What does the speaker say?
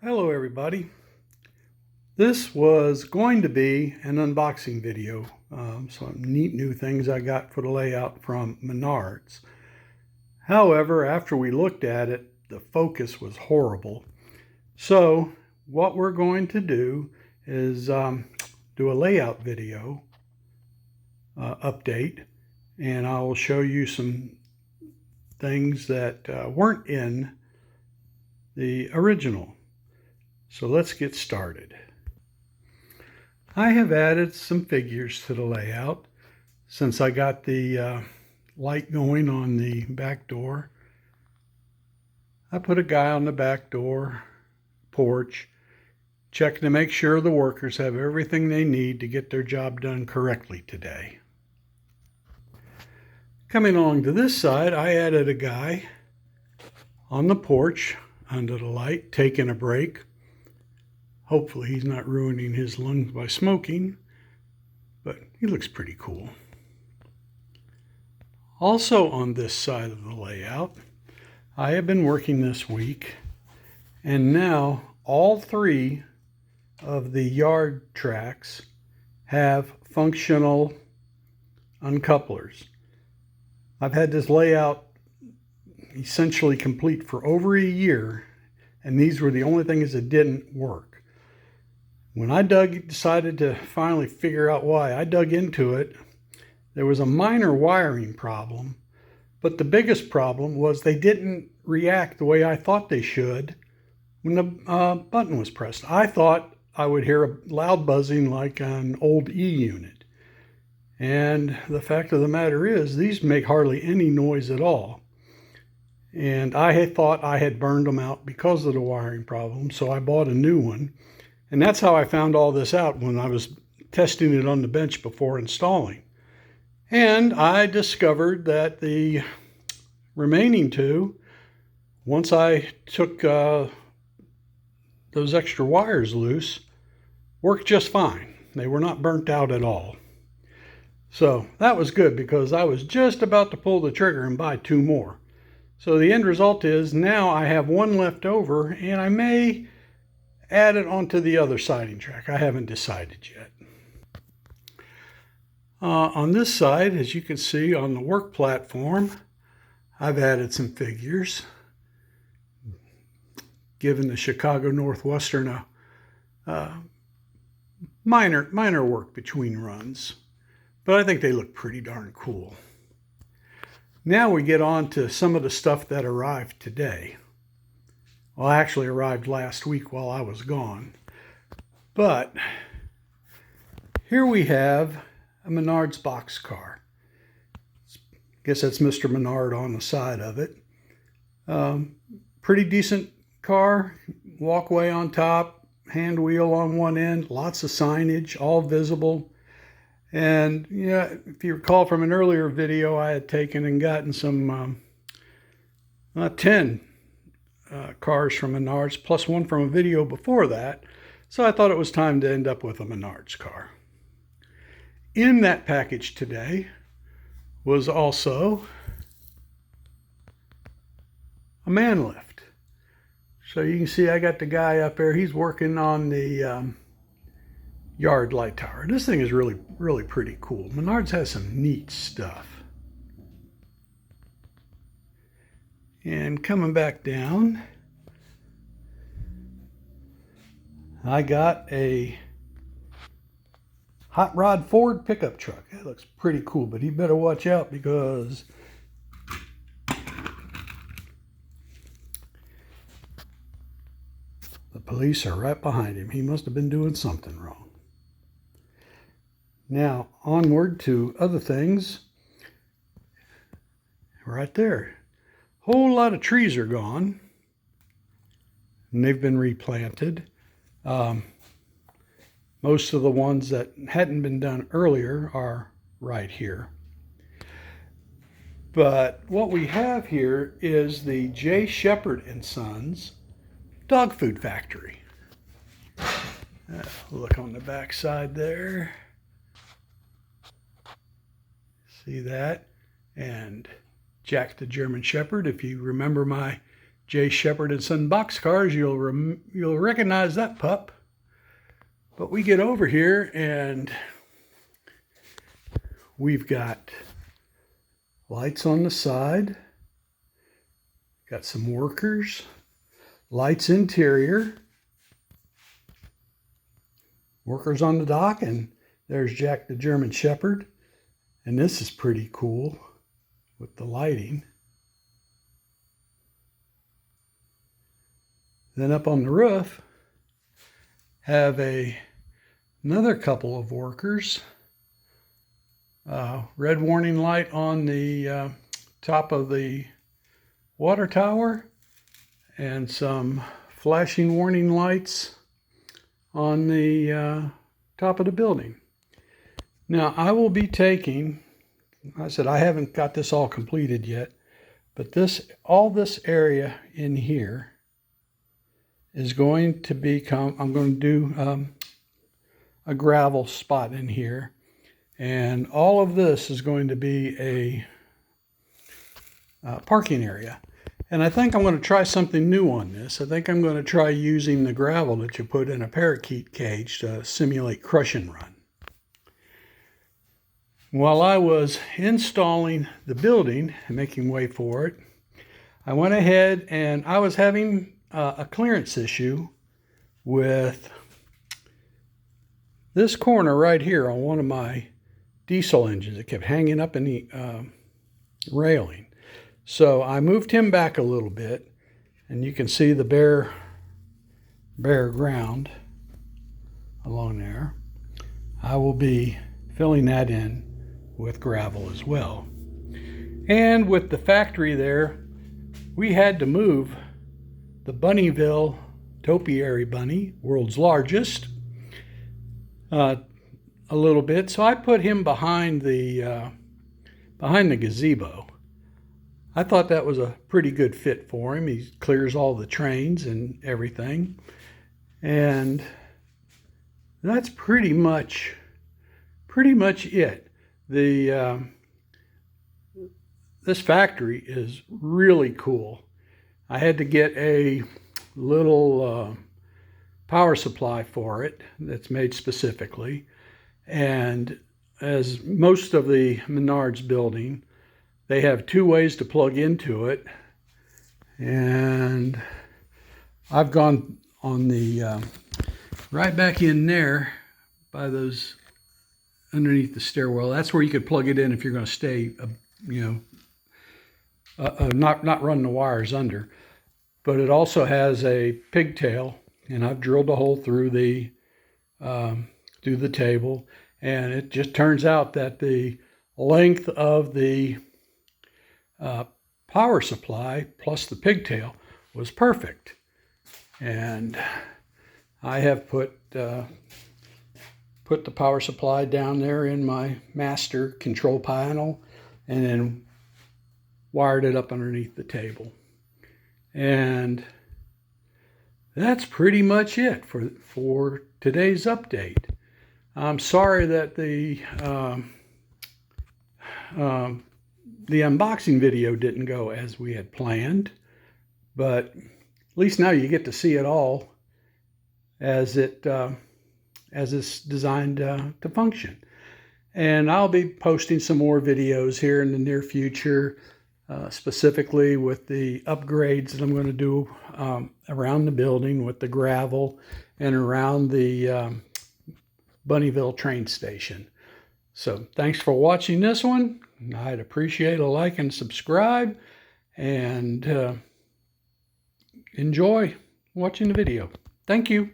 Hello everybody. This was going to be an unboxing video. Some neat new things I got for the layout from Menards. However, after we looked at it, the focus was horrible. So what we're going to do is do a layout video update, and I will show you some things that weren't in the original. So let's get started. I have added some figures to the layout since I got the light going on the back door. I put a guy on the back door porch, checking to make sure the workers have everything they need to get their job done correctly today. Coming along to this side, I added a guy on the porch under the light, taking a break. Hopefully he's not ruining his lungs by smoking, but he looks pretty cool. Also on this side of the layout, I have been working this week, and now all three of the yard tracks have functional uncouplers. I've had this layout essentially complete for over a year, and these were the only things that didn't work. When I decided to finally figure out why, I dug into it. There was a minor wiring problem, but the biggest problem was they didn't react the way I thought they should when the button was pressed. I thought I would hear a loud buzzing like an old E unit. And the fact of the matter is, these make hardly any noise at all. And I had thought I had burned them out because of the wiring problem, so I bought a new one. And that's how I found all this out when I was testing it on the bench before installing. And I discovered that the remaining two, once I took those extra wires loose, worked just fine. They were not burnt out at all. So that was good, because I was just about to pull the trigger and buy two more. So the end result is now I have one left over, and I may add it onto the other siding track. I haven't decided yet. On this side, as you can see on the work platform, I've added some figures, giving the Chicago Northwestern a minor work between runs, but I think they look pretty darn cool. Now we get on to some of the stuff that arrived today. Well, actually arrived last week while I was gone. But here we have a Menards boxcar. I guess that's Mr. Menard on the side of it. Pretty decent car, walkway on top, hand wheel on one end, lots of signage, all visible. And yeah, if you recall from an earlier video, I had taken and gotten some 10 cars from Menards, plus one from a video before that. So I thought it was time to end up with a Menards car. In that package today was also a man lift. So you can see I got the guy up there. He's working on the yard light tower. This thing is really pretty cool. Menards has some neat stuff. And coming back down, I got a hot rod Ford pickup truck. That looks pretty cool, but he better watch out, because the police are right behind him. He must have been doing something wrong. Now, onward to other things. Right there. Whole lot of trees are gone, and they've been replanted. Most of the ones that hadn't been done earlier are right here. But what we have here is the J. Shepherd and Sons dog food factory. Look on the back side there. See that? And Jack the German Shepherd. If you remember my J. Shepherd & Son boxcars, you'll recognize that pup. But we get over here and we've got lights on the side, got some workers, lights interior, workers on the dock, and there's Jack the German Shepherd. And this is pretty cool with the lighting. Then up on the roof, have another couple of workers. Red warning light on the top of the water tower, and some flashing warning lights on the top of the building. Now I will be taking, I said I haven't got this all completed yet, but all this area in here is going to become, I'm going to do a gravel spot in here, and all of this is going to be a parking area. And I think I'm going to try something new on this. I think I'm going to try using the gravel that you put in a parakeet cage to simulate crush and run. While I was installing the building and making way for it, I went ahead and I was having a clearance issue with this corner right here on one of my diesel engines. It kept hanging up in the railing. So I moved him back a little bit, and you can see the bare ground along there. I will be filling that in with gravel as well. And with the factory there, we had to move the Bunnyville topiary bunny, world's largest, a little bit. So I put him behind the gazebo. I thought that was a pretty good fit for him. He clears all the trains and everything. And that's pretty much it. This factory is really cool. I had to get a little power supply for it that's made specifically. And as most of the Menards building, they have two ways to plug into it. And I've gone on the right back in there by those underneath the stairwell. That's where you could plug it in if you're going to stay, not run the wires under. But it also has a pigtail, and I've drilled a hole through the table, and it just turns out that the length of the power supply plus the pigtail was perfect. And I have put the power supply down there in my master control panel, and then wired it up underneath the table. And that's pretty much it for today's update. I'm sorry that the unboxing video didn't go as we had planned, but at least now you get to see it all as it's designed to function. And I'll be posting some more videos here in the near future, specifically with the upgrades that I'm going to do around the building with the gravel and around the Bunnyville train station. So thanks for watching this one. I'd appreciate a like and subscribe, and enjoy watching the video. Thank you.